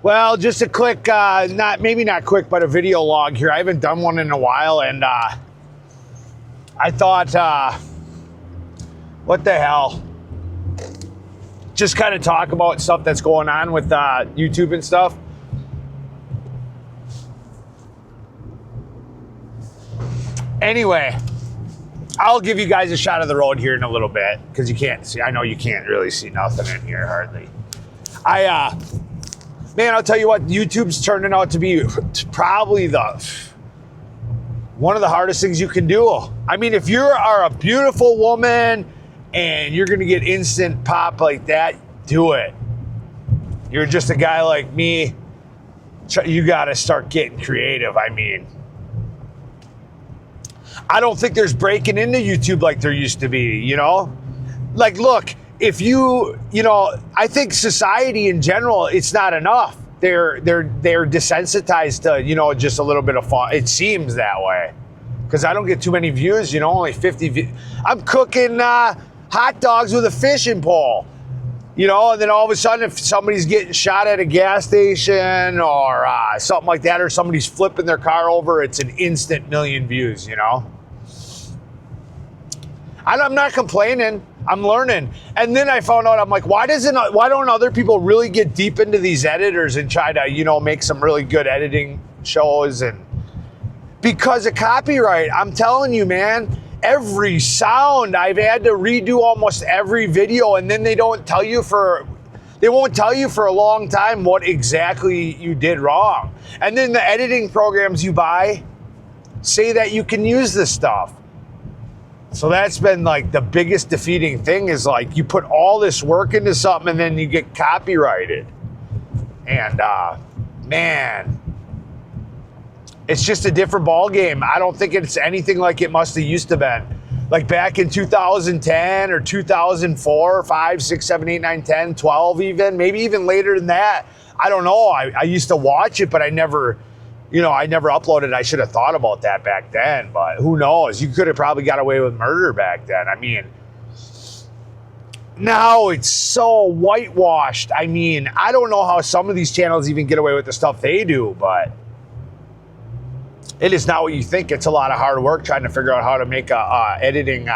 Well, just a quick, maybe not quick, but a video log here. I haven't done one in a while, and I thought, what the hell? Just kind of talk about stuff that's going on with YouTube and stuff. Anyway, I'll give you guys a shot of the road here in a little bit, because you can't see. I know you can't really see nothing in here hardly. Man, I'll tell you what, YouTube's turning out to be probably one of the hardest things you can do. I mean, if you are a beautiful woman and you're going to get instant pop like that, do it. You're just a guy like me, you got to start getting creative. I mean, I don't think there's breaking into YouTube like there used to be, you know? Like, look, if you know, I think society in general, it's not enough. They're desensitized to, you know, just a little bit of fun. It seems that way. Because I don't get too many views, you know, only 50 views. I'm cooking hot dogs with a fishing pole. You know, and then all of a sudden, if somebody's getting shot at a gas station or something like that, or somebody's flipping their car over, it's an instant million views, you know? I'm not complaining. I'm learning. And then I found out, I'm like, why don't other people really get deep into these editors and try to, you know, make some really good editing shows? And because of copyright, I'm telling you, man, every sound I've had to redo almost every video, and then they won't tell you for a long time what exactly you did wrong. And then the editing programs you buy say that you can use this stuff. So that's been like the biggest defeating thing, is like you put all this work into something and then you get copyrighted. And man, it's just a different ball game. I don't think it's anything like it must have used to been. Like back in 2010 or 2004, 5, 6, 7, 8, 9, 10, 12 even, maybe even later than that. I don't know. I used to watch it, but I never uploaded. I should have thought about that back then, but who knows? You could have probably got away with murder back then. I mean, now it's so whitewashed. I mean, I don't know how some of these channels even get away with the stuff they do, but it is not what you think. It's a lot of hard work trying to figure out how to make editing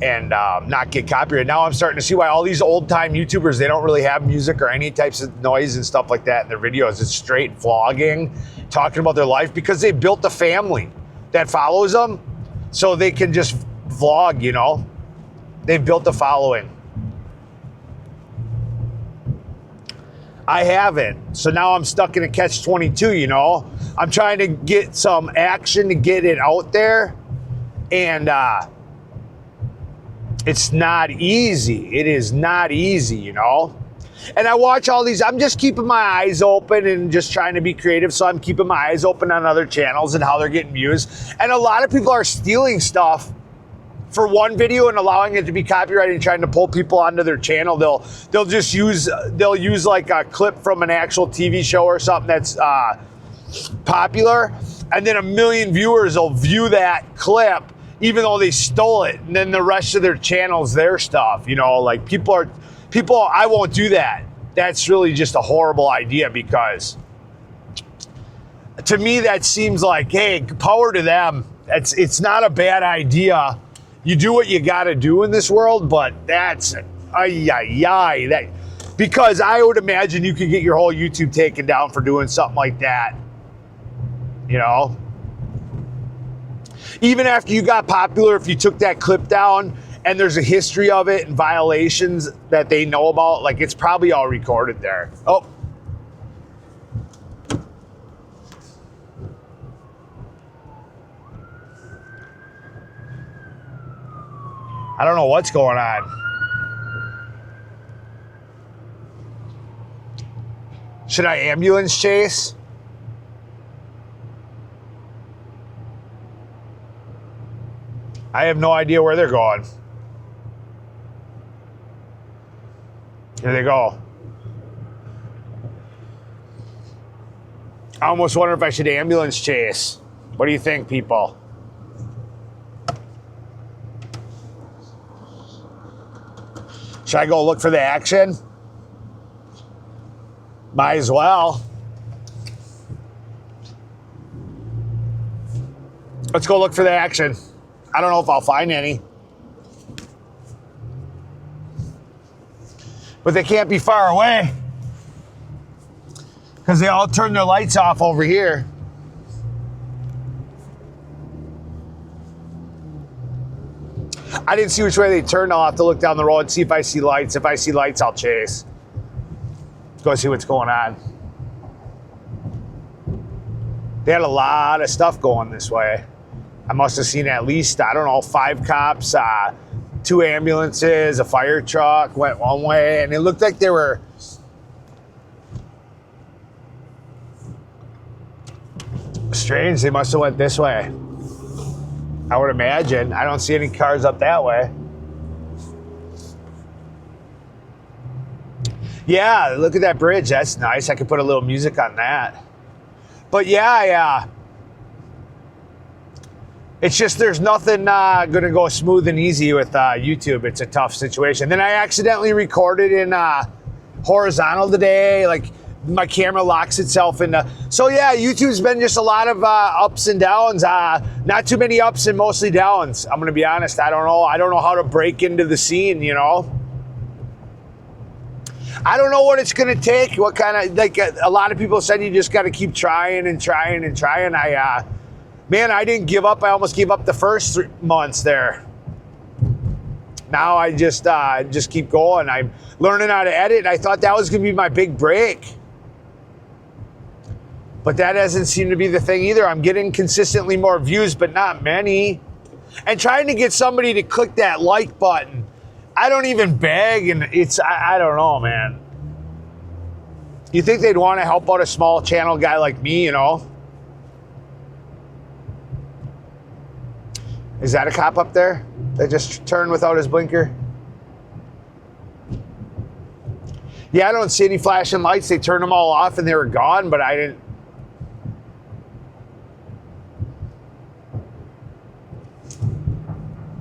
and not get copyrighted. Now I'm starting to see why all these old-time YouTubers, they don't really have music or any types of noise and stuff like that in their videos. It's straight vlogging, talking about their life, because they built a family that follows them, so they can just vlog, you know? They've built a following. I haven't. So now I'm stuck in a catch-22, you know? I'm trying to get some action to get it out there, and it's not easy. It is not easy, you know? And I watch all these, I'm just keeping my eyes open and just trying to be creative, so I'm keeping my eyes open on other channels and how they're getting views. And a lot of people are stealing stuff for one video and allowing it to be copyrighted and trying to pull people onto their channel. They'll use like a clip from an actual TV show or something that's popular, and then 1 million viewers will view that clip even though they stole it, and then the rest of their channel's their stuff. You know, like people, I won't do that. That's really just a horrible idea, because to me that seems like, hey, power to them. It's not a bad idea. You do what you got to do in this world, but that's that, because I would imagine you could get your whole YouTube taken down for doing something like that. You know, even after you got popular, if you took that clip down and there's a history of it and violations that they know about, like, it's probably all recorded there. Oh. I don't know what's going on. Should I ambulance chase? I have no idea where they're going. Here they go. I almost wonder if I should ambulance chase. What do you think, people? Should I go look for the action? Might as well. Let's go look for the action. I don't know if I'll find any. But they can't be far away, because they all turn their lights off over here. I didn't see which way they turned. I'll have to look down the road and see if I see lights. If I see lights, I'll chase. Let's go see what's going on. They had a lot of stuff going this way. I must have seen at least, I don't know, 5 cops, 2 ambulances, a fire truck went one way, and it looked like they were strange. They must have went this way, I would imagine. I don't see any cars up that way. Yeah, look at that bridge. That's nice. I could put a little music on that. But yeah, it's just there's nothing going to go smooth and easy with YouTube. It's a tough situation. Then I accidentally recorded in horizontal today. Like, my camera locks itself into. So yeah, YouTube's been just a lot of ups and downs. Not too many ups and mostly downs. I'm gonna be honest. I don't know how to break into the scene. You know, I don't know what it's gonna take. What kind of, like, a lot of people said you just got to keep trying and trying and trying. Man, I didn't give up. I almost gave up the first 3 months there. Now I just keep going. I'm learning how to edit. I thought that was gonna be my big break. But that doesn't seem to be the thing either. I'm getting consistently more views, but not many. And trying to get somebody to click that like button, I don't even beg, and I don't know, man. You think they'd want to help out a small channel guy like me, you know? Is that a cop up there that just turned without his blinker? Yeah, I don't see any flashing lights. They turned them all off and they were gone, but I didn't.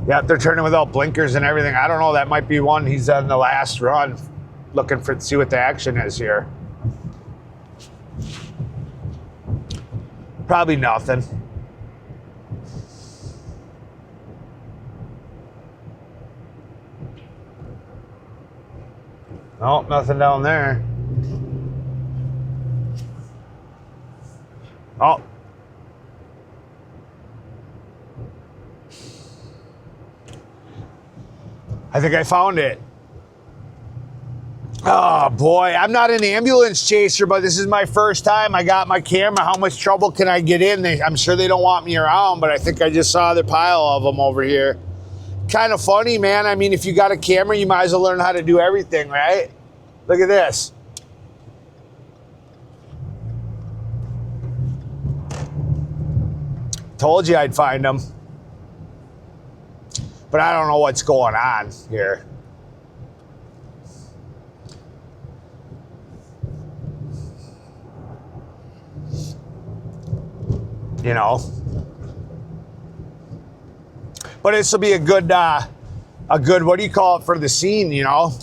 Yeah, they're turning without blinkers and everything. I don't know. That might be one. He's on the last run, looking for see what the action is here. Probably nothing. Oh, nothing down there. Oh. I think I found it. Oh boy, I'm not an ambulance chaser, but this is my first time. I got my camera. How much trouble can I get in? I'm sure they don't want me around, but I think I just saw the pile of them over here. Kind of funny, man. I mean, if you got a camera, you might as well learn how to do everything, right? Look at this. Told you I'd find them. But I don't know what's going on here. You know. But this will be a good, what do you call it, for the scene, you know?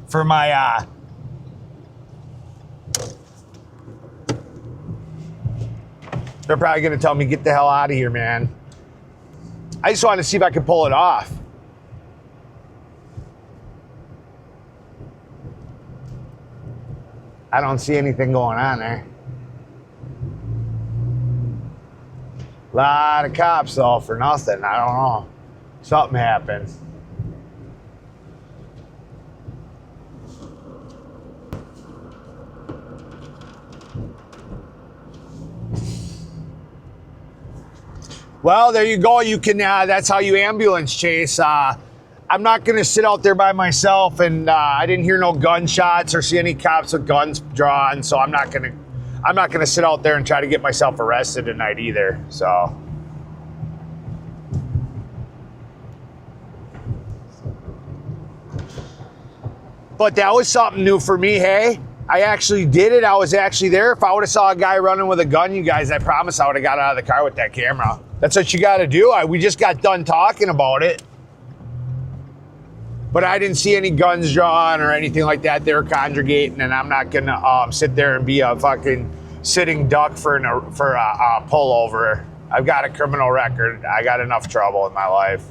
For my, they're probably going to tell me, get the hell out of here, man. I just wanted to see if I could pull it off. I don't see anything going on there. A lot of cops, though, for nothing. I don't know. Something happened. Well, there you go. You can, that's how you ambulance chase. I'm not going to sit out there by myself, and I didn't hear no gunshots or see any cops with guns drawn, so I'm not going to sit out there and try to get myself arrested tonight either. So but that was something new for me. Hey, I actually did it. I was actually there. If I would have saw a guy running with a gun, you guys, I promise I would have got out of the car with that camera. That's what you got to do. We just got done talking about it. But I didn't see any guns drawn or anything like that. They were congregating, and I'm not gonna sit there and be a fucking sitting duck for a pullover. I've got a criminal record. I got enough trouble in my life.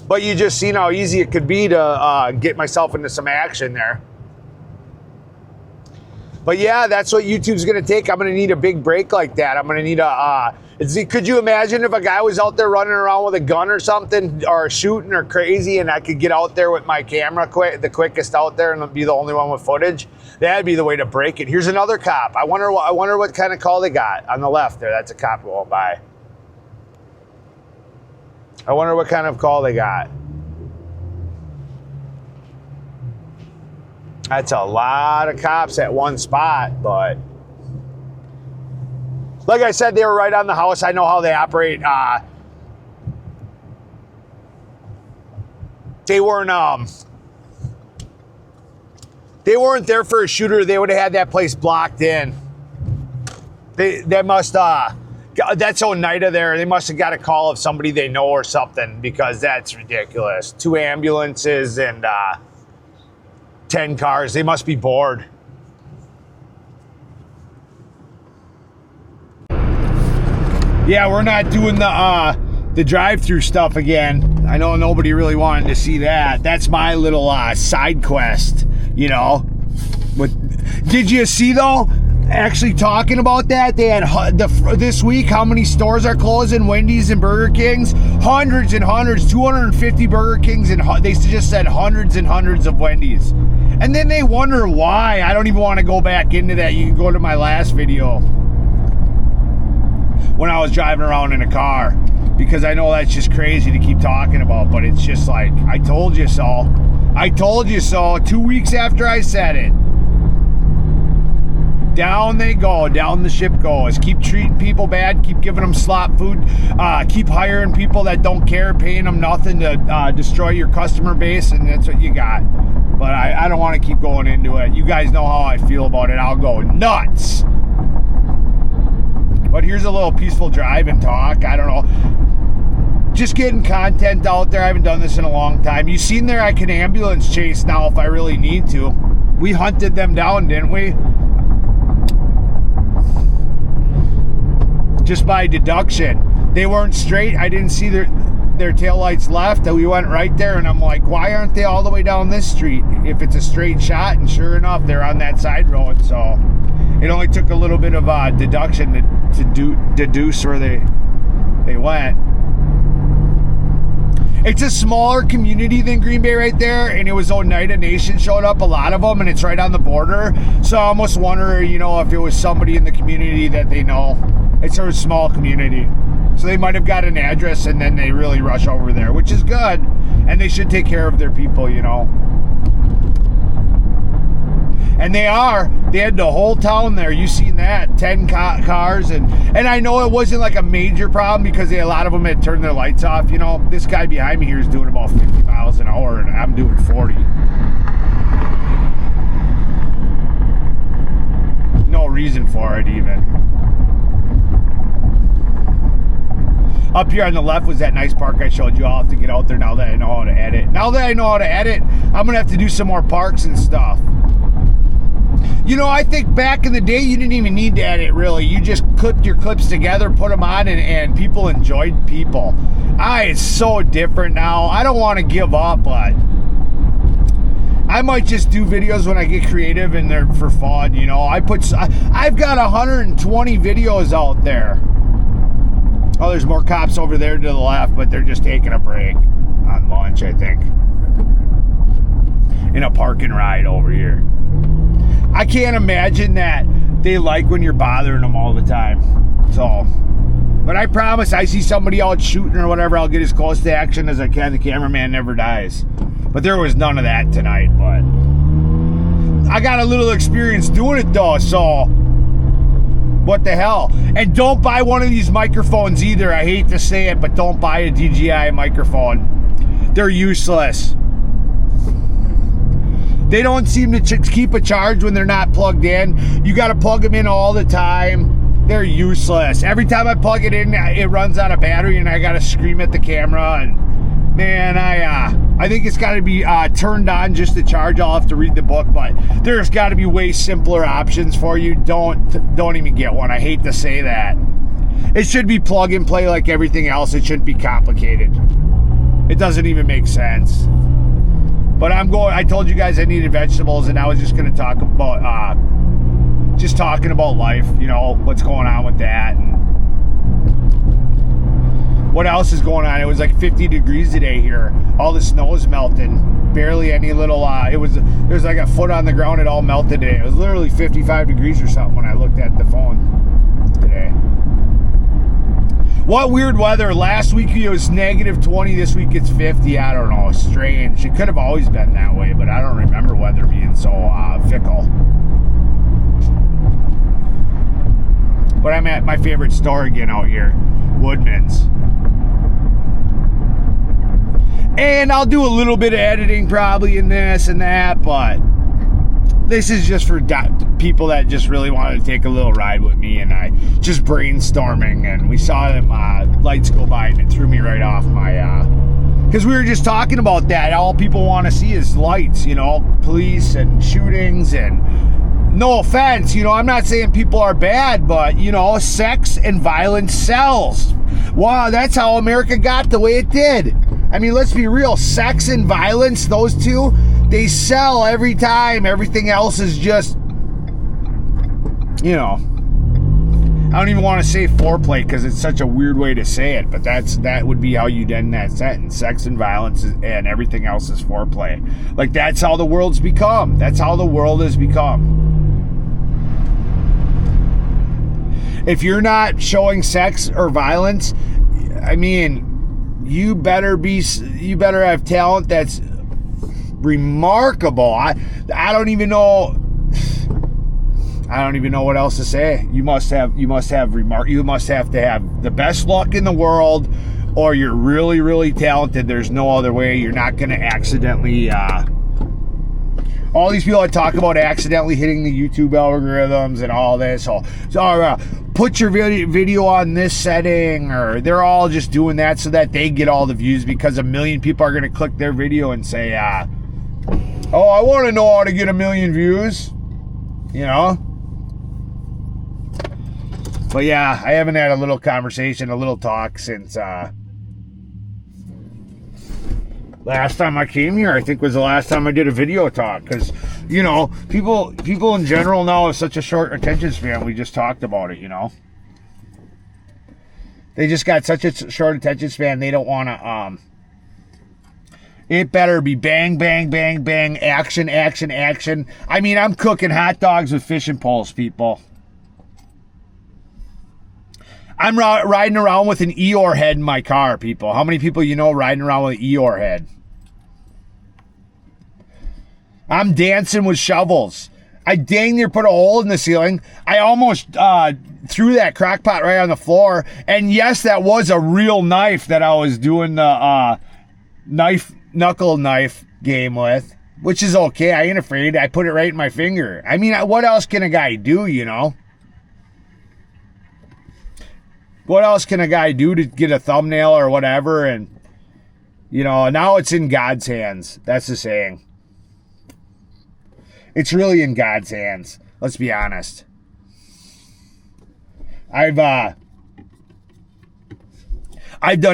But you just seen how easy it could be to get myself into some action there. But yeah, that's what YouTube's gonna take. I'm gonna need a big break like that. I'm gonna need could you imagine if a guy was out there running around with a gun or something, or shooting or crazy, and I could get out there with my camera the quickest out there and be the only one with footage? That'd be the way to break it. Here's another cop. I wonder what kind of call they got on the left there. That's a cop going by. I wonder what kind of call they got. That's a lot of cops at one spot, but like I said, they were right on the house. I know how they operate. They weren't there for a shooter. They would have had that place blocked in. They must that's Oneida there. They must have got a call of somebody they know or something, because that's ridiculous. 2 ambulances and 10 cars. They must be bored. Yeah, we're not doing the drive-through stuff again. I know nobody really wanted to see that. That's my little side quest, you know. Did you see though? Actually, talking about that, they had this week how many stores are closing? Wendy's and Burger King's, hundreds and hundreds, 250 Burger Kings, and they just said hundreds and hundreds of Wendy's. And then they wonder why. I don't even want to go back into that. You can go to my last video when I was driving around in a car, because I know that's just crazy to keep talking about, but it's just like, I told you so. I told you so 2 weeks after I said it. Down they go, down the ship goes. Keep treating people bad, keep giving them slop food, keep hiring people that don't care, paying them nothing to destroy your customer base, and that's what you got. But I don't want to keep going into it. You guys know how I feel about it. I'll go nuts. But here's a little peaceful drive and talk. I don't know. Just getting content out there. I haven't done this in a long time. You seen there I can ambulance chase now if I really need to. We hunted them down, didn't we? Just by deduction. They weren't straight. I didn't see their taillights left. We went right there, and I'm like, why aren't they all the way down this street if it's a straight shot? And sure enough, they're on that side road. So it only took a little bit of deduction to deduce where they went. It's a smaller community than Green Bay right there, and it was Oneida Nation showed up, a lot of them, and it's right on the border. So I almost wonder, you know, if it was somebody in the community that they know. It's a small community. So they might have got an address and then they really rush over there, which is good. And they should take care of their people, you know. And they are. They had the whole town there. You seen that? 10 cars. And I know it wasn't like a major problem because a lot of them had turned their lights off. You know, this guy behind me here is doing about 50 miles an hour and I'm doing 40. No reason for it even. Up here on the left was that nice park I showed you. I'll have to get out there now that I know how to edit. Now that I know how to edit, I'm going to have to do some more parks and stuff. You know, I think back in the day, you didn't even need to edit, really. You just clipped your clips together, put them on, and people enjoyed people. It's so different now. I don't want to give up, but I might just do videos when I get creative and they're for fun, you know. I've got 120 videos out there. Oh, there's more cops over there to the left, but they're just taking a break on lunch, I think. In a park and ride over here. I can't imagine that they like when you're bothering them all the time. So, but I promise, I see somebody out shooting or whatever, I'll get as close to action as I can. The cameraman never dies. But there was none of that tonight, but I got a little experience doing it though, so what the hell? And don't buy one of these microphones either. I hate to say it, but don't buy a DJI microphone. They're useless. They don't seem to keep a charge when they're not plugged in. You got to plug them in all the time. They're useless. Every time I plug it in, it runs out of battery and I got to scream at the camera. And Man, I think it's got to be turned on just to charge. I'll have to read the book, but there's got to be way simpler options for you. Don't even get one. I hate to say that. It should be plug and play like everything else. It shouldn't be complicated. It doesn't even make sense. But I told you guys I needed vegetables, and I was just going to talk about, just talking about life, you know, what's going on with that. And what else is going on? It was like 50 degrees today here. All the snow is melting. Barely any little, there's like a foot on the ground. It all melted today. It was literally 55 degrees or something when I looked at the phone today. What weird weather. Last week it was negative 20. This week it's 50. I don't know. Strange. It could have always been that way, but I don't remember weather being so fickle. But I'm at my favorite store again out here, Woodman's. And I'll do a little bit of editing probably in this and that, but this is just for people that just really wanted to take a little ride with me, and I just brainstorming, and we saw them lights go by and it threw me right off my, because we were just talking about that. All people want to see is lights, you know, police and shootings, and no offense, you know, I'm not saying people are bad, but, you know, sex and violence sells. Wow, that's how America got the way it did. I mean, let's be real. Sex and violence, those two, they sell every time. Everything else is just, you know, I don't even want to say foreplay because it's such a weird way to say it, but that would be how you'd end that sentence. Sex and violence and everything else is foreplay. Like, that's how the world's become. That's how the world has become. If you're not showing sex or violence, I mean, you better have talent that's remarkable. I don't even know what else to say. You must have to have the best luck in the world, or you're really, really talented. There's no other way. You're not going to accidentally all these people that talk about accidentally hitting the YouTube algorithms and all this. So put your video on this setting, or they're all just doing that so that they get all the views, because 1 million people are going to click their video and say, oh, I want to know how to get 1 million views, you know? But yeah, I haven't had a little talk since last time I came here. I think was the last time I did a video talk, because, you know, people in general now have such a short attention span. We just talked about it, you know. They just got such a short attention span. They don't want to, it better be bang, bang, bang, bang, action, action, action. I mean, I'm cooking hot dogs with fishing poles, people. I'm riding around with an Eeyore head in my car, people. How many people you know riding around with an Eeyore head? I'm dancing with shovels. I dang near put a hole in the ceiling. I almost threw that crock pot right on the floor. And yes, that was a real knife that I was doing the knuckle knife game with, which is okay. I ain't afraid. I put it right in my finger. I mean, what else can a guy do, you know? What else can a guy do to get a thumbnail or whatever? And, you know, now it's in God's hands. That's the saying. It's really in God's hands. Let's be honest. I've done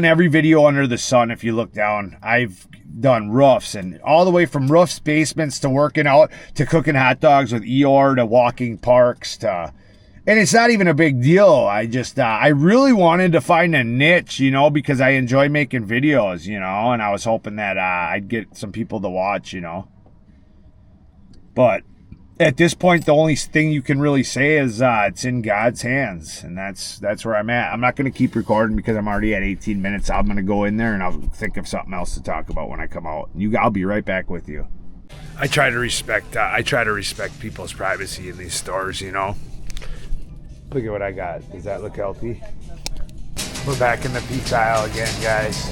every video under the sun. If you look down, I've done roofs, and all the way from roofs, basements, to working out, to cooking hot dogs with Eeyore, to walking parks, to, and it's not even a big deal. I really wanted to find a niche, you know, because I enjoy making videos, you know, and I was hoping that I'd get some people to watch, you know. But at this point, the only thing you can really say is it's in God's hands, and that's where I'm at. I'm not going to keep recording because I'm already at 18 minutes. I'm going to go in there and I'll think of something else to talk about when I come out. I'll be right back with you. I try to respect people's privacy in these stores, you know. Look at what I got. Does that look healthy? We're back in the pizza aisle again, guys.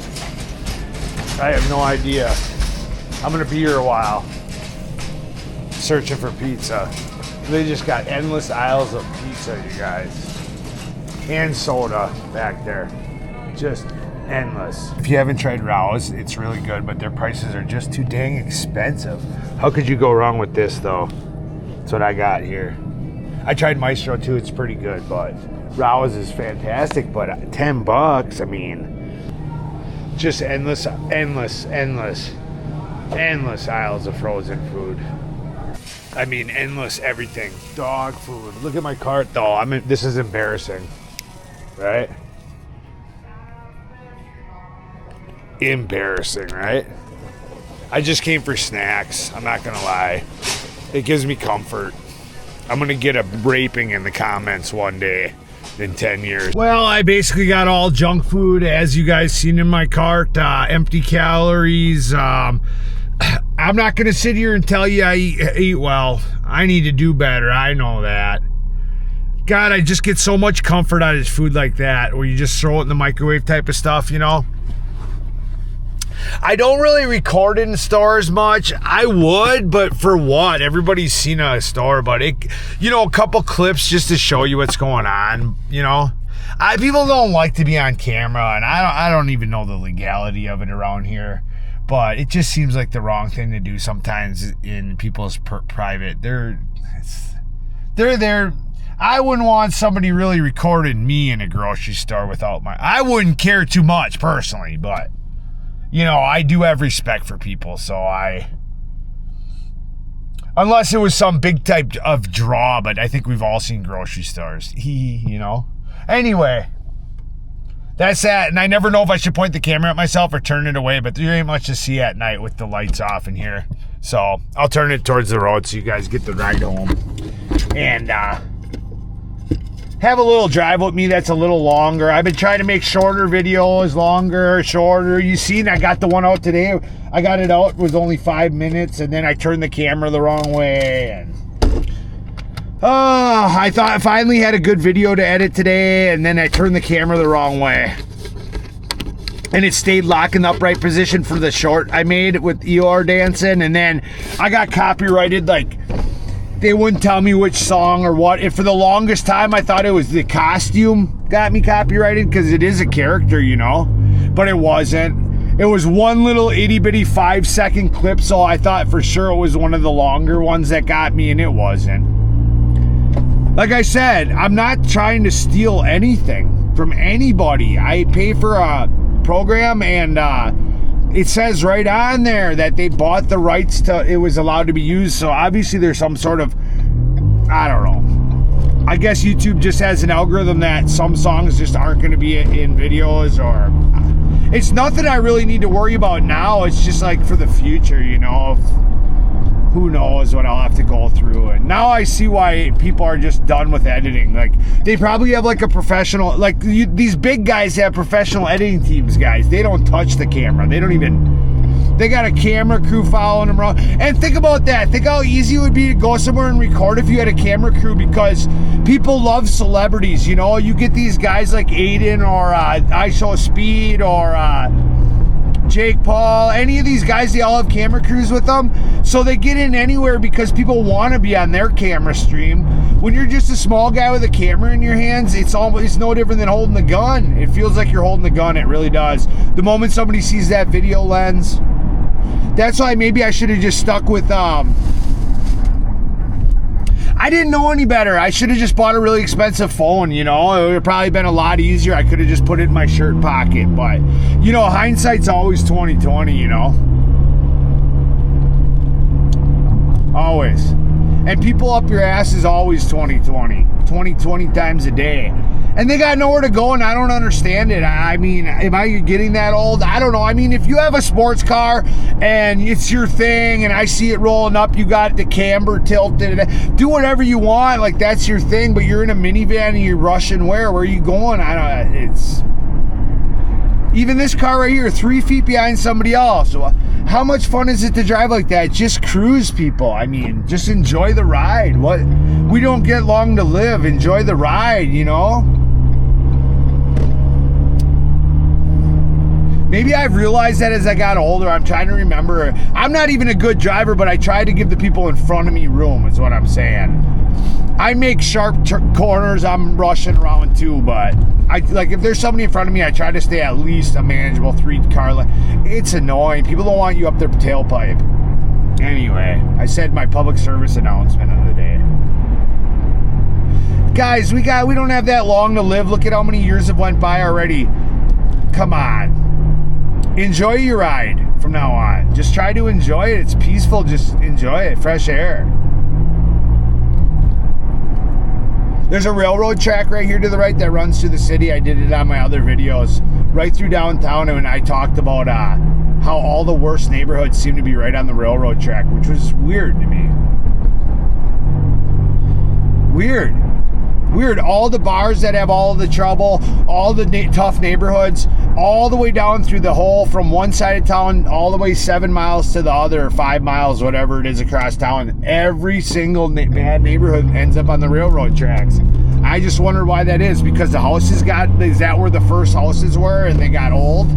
I have no idea. I'm going to be here a while, searching for pizza. They just got endless aisles of pizza, you guys. And soda back there. Just Endless. If you haven't tried Rouse, it's really good, but their prices are just too dang expensive. How could you go wrong with this, though? That's what I got here. I tried Maestro, too. It's pretty good, but Rouse is fantastic, but $10, I mean, just endless aisles of frozen food. I mean, endless everything. Dog food. Look at my cart, though. I mean, this is embarrassing, right? Embarrassing, right? I just came for snacks. I'm not gonna lie. It gives me comfort. I'm gonna get a raping in the comments one day in 10 years. Well, I basically got all junk food, as you guys seen in my cart. Empty calories. I'm not gonna sit here and tell you I eat well. I need to do better. I know that. God, I just get so much comfort out of food like that, where you just throw it in the microwave type of stuff, you know? I don't really record in stores much. I would, but for what? Everybody's seen a store, but it, you know, a couple clips just to show you what's going on, you know? People don't like to be on camera, and I don't even know the legality of it around here, but it just seems like the wrong thing to do sometimes in people's private. They're there. I wouldn't want somebody really recording me in a grocery store without I wouldn't care too much personally, but you know, I do have respect for people, so unless it was some big type of draw, but I think we've all seen grocery stores, you know. Anyway, that's that, and I never know if I should point the camera at myself or turn it away, but there ain't much to see at night with the lights off in here, so I'll turn it towards the road so you guys get the ride home, and have a little drive with me that's a little longer. I've been trying to make shorter videos, shorter. You seen I got the one out today. I got it out, it was only 5 minutes, and then I turned the camera the wrong way. And I thought I finally had a good video to edit today, and then I turned the camera the wrong way. And it stayed locked in the upright position for the short I made with Eeyore dancing, and then I got copyrighted, like, they wouldn't tell me which song or what. And for the longest time, I thought it was the costume got me copyrighted because it is a character, you know. But it wasn't. It was one little itty-bitty 5-second clip, so I thought for sure it was one of the longer ones that got me, and it wasn't. Like I said, I'm not trying to steal anything from anybody. I pay for a program, and it says right on there that they bought the rights to, it was allowed to be used. So obviously there's some sort of, I don't know. I guess YouTube just has an algorithm that some songs just aren't going to be in videos, or it's nothing I really need to worry about now. It's just like for the future, you know, who knows what I'll have to go through. And now I see why people are just done with editing. Like, they probably have like a professional, like these big guys have professional editing teams, guys. They don't touch the camera. They don't even, they got a camera crew following them around. And think about that. Think how easy it would be to go somewhere and record if you had a camera crew, because people love celebrities, you know. You get these guys like Aiden or IShowSpeed or Jake Paul, any of these guys, they all have camera crews with them, so they get in anywhere because people want to be on their camera stream. When you're just a small guy with a camera in your hands, it's no different than holding the gun. It feels like you're holding the gun. It really does. The moment somebody sees that video lens, that's why maybe I should have just stuck with I didn't know any better. I should have just bought a really expensive phone, you know. It would have probably been a lot easier. I could have just put it in my shirt pocket. But, you know, hindsight's always 20/20, you know. Always. And people up your ass is always 20/20. 20 times a day. And they got nowhere to go, and I don't understand it. I mean, am I getting that old? I don't know. I mean, if you have a sports car and it's your thing and I see it rolling up, you got the camber tilted, do whatever you want. Like, that's your thing, but you're in a minivan and you're rushing where? Where are you going? I don't, it's... Even this car right here, 3 feet behind somebody else. How much fun is it to drive like that? Just cruise, people. I mean, just enjoy the ride. What? We don't get long to live. Enjoy the ride, you know? Maybe I've realized that as I got older. I'm trying to remember. I'm not even a good driver, but I try to give the people in front of me room, is what I'm saying. I make sharp corners. I'm rushing around too, but I like if there's somebody in front of me, I try to stay at least a manageable 3-car lane. It's annoying. People don't want you up their tailpipe. Anyway, I said my public service announcement of the day. Guys, we don't have that long to live. Look at how many years have went by already. Come on. Enjoy your ride from now on. Just try to enjoy it. It's peaceful. Just enjoy it. Fresh air. There's a railroad track right here to the right that runs through the city. I did it on my other videos. Right through downtown, and I talked about how all the worst neighborhoods seem to be right on the railroad track, which was weird to me. Weird. All the bars that have all the trouble, all the tough neighborhoods, all the way down through the whole, from one side of town, all the way 7 miles to the other, or 5 miles, whatever it is across town. Every single bad neighborhood ends up on the railroad tracks. I just wondered why that is, because the houses is that where the first houses were and they got old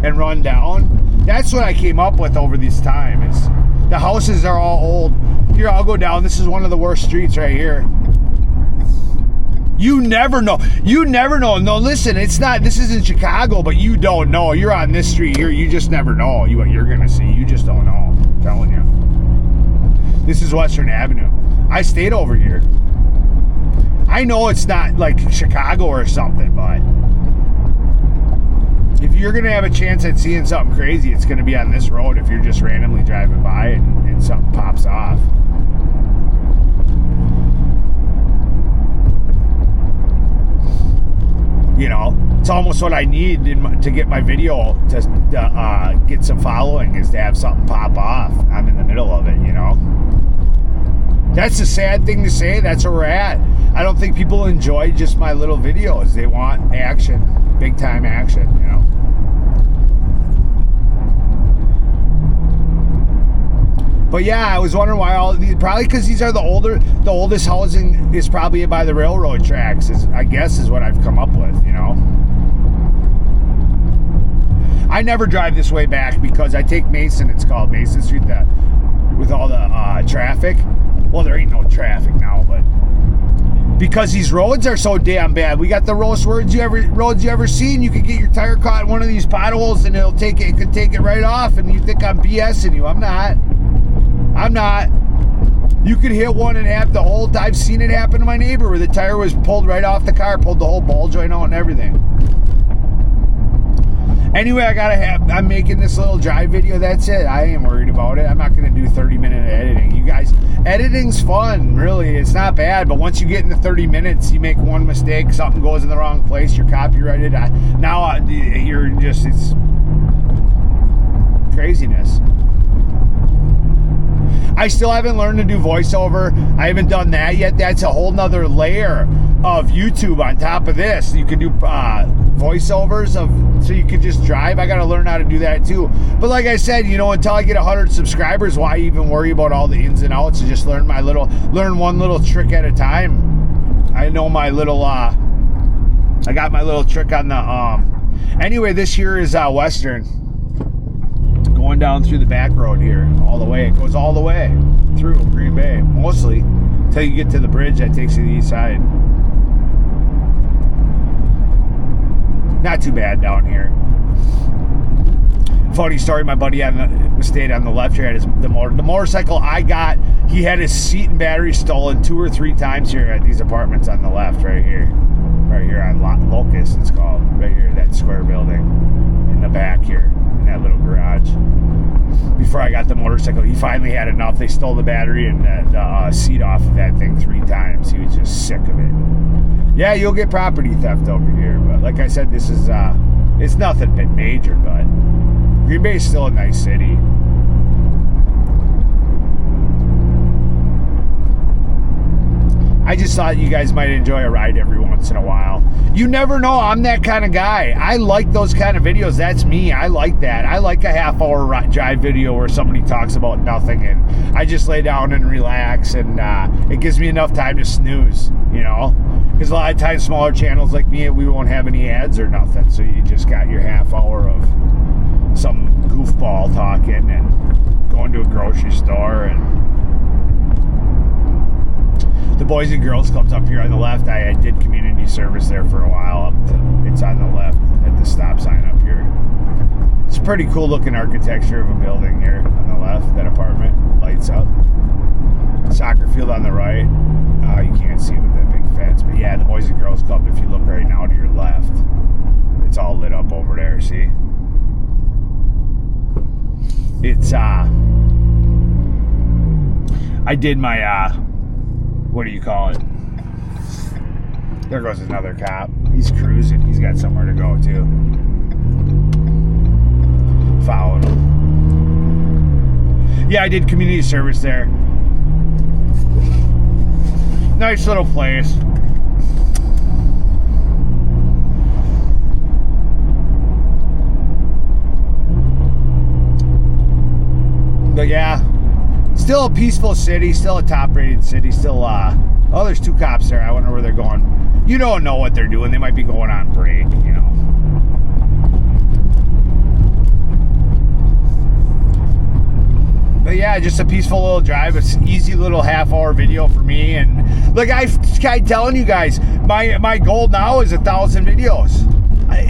and run down? That's what I came up with over this time. Is the houses are all old. Here, I'll go down. This is one of the worst streets right here. You never know. No, listen, this isn't Chicago, but you don't know. You're on this street here. You just never know what you're going to see. You just don't know. I'm telling you. This is Western Avenue. I stayed over here. I know it's not like Chicago or something, but if you're going to have a chance at seeing something crazy, it's going to be on this road if you're just randomly driving by and something pops off. You know, it's almost what I need to get my video to get some following, is to have something pop off. I'm in the middle of it, you know. That's a sad thing to say. That's where we're at. I don't think people enjoy just my little videos. They want action, big time action, you know. But yeah, I was wondering why all these, probably because these are the oldest housing is probably by the railroad tracks, I guess is what I've come up with, you know. I never drive this way back because I take Mason, it's called Mason Street, with all the traffic. Well, there ain't no traffic now, but because these roads are so damn bad. We got the worst roads you ever seen. You could get your tire caught in one of these potholes and it could take it right off, and you think I'm BSing you. I'm not. You could hit one and have I've seen it happen to my neighbor where the tire was pulled right off the car, pulled the whole ball joint out and everything. Anyway, I'm making this little drive video. That's it. I ain't worried about it. I'm not going to do 30-minute editing. You guys, editing's fun, really. It's not bad, but once you get into 30 minutes, you make one mistake, something goes in the wrong place, you're copyrighted. It's craziness. I still haven't learned to do voiceover. I haven't done that yet. That's a whole nother layer of YouTube on top of this. You can do voiceovers so you could just drive. I got to learn how to do that too. But like I said, you know, until I get 100 subscribers, why even worry about all the ins and outs and just learn one little trick at a time. I know my little, I got my little trick on the, anyway, this here is Western. Going down through the back road here, all the way. It goes all the way through Green Bay, mostly, until you get to the bridge that takes you to the east side. Not too bad down here. Funny story, my buddy stayed on the left here. The motorcycle I got, he had his seat and battery stolen 2 or 3 times here at these apartments on the left, right here on Locust, it's called, right here, that square building in the back here. That little garage. Before I got the motorcycle, he finally had enough. They stole the battery and the seat off of that thing 3 times. He was just sick of it. Yeah, you'll get property theft over here, but like I said, this is it's nothing bit major, but Green Bay is still a nice city. I just thought you guys might enjoy a ride every once in a while. You never know. I'm that kind of guy. I like those kind of videos. That's me. I like that. I like a half-hour drive video where somebody talks about nothing and I just lay down and relax, and it gives me enough time to snooze, you know? Because a lot of times smaller channels like me, we won't have any ads or nothing. So you just got your half hour of some goofball talking and going to a grocery store and Boys and Girls Club's up here on the left. I did community service there for a while. It's on the left at the stop sign up here. It's pretty cool looking architecture of a building here on the left. That apartment lights up. Soccer field on the right. You can't see it with that big fence, but yeah, the Boys and Girls Club. If you look right now to your left, it's all lit up over there. See, it's I did my what do you call it? There goes another cop. He's cruising. He's got somewhere to go too. Followed him. Yeah, I did community service there. Nice little place. But yeah, still a peaceful city, still a top-rated city, still, oh, there's 2 cops there. I wonder where they're going. You don't know what they're doing. They might be going on break, you know. But yeah, just a peaceful little drive. It's an easy little half-hour video for me. And like I'm telling you guys, my goal now is 1,000 videos.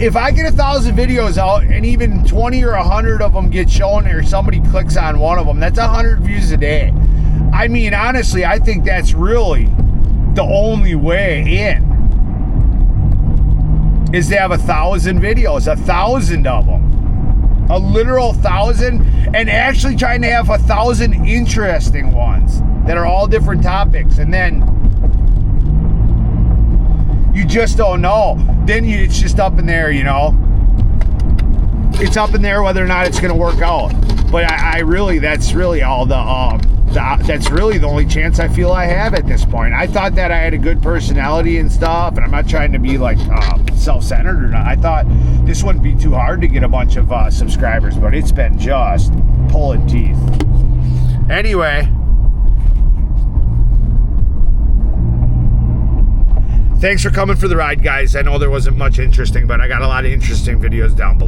If I get 1,000 videos out and even 20 or 100 of them get shown or somebody clicks on one of them, that's 100 views a day. I mean, honestly, I think that's really the only way in is to have 1,000 videos, 1,000 of them. A literal 1,000, and actually trying to have 1,000 interesting ones that are all different topics, and then you just don't know. Then it's just up in there, you know. It's up in there whether or not it's going to work out. But I really, that's really all that's really the only chance I feel I have at this point. I thought that I had a good personality and stuff, and I'm not trying to be like self-centered or not. I thought this wouldn't be too hard to get a bunch of subscribers, but it's been just pulling teeth. Anyway, thanks for coming for the ride, guys. I know there wasn't much interesting, but I got a lot of interesting videos down below.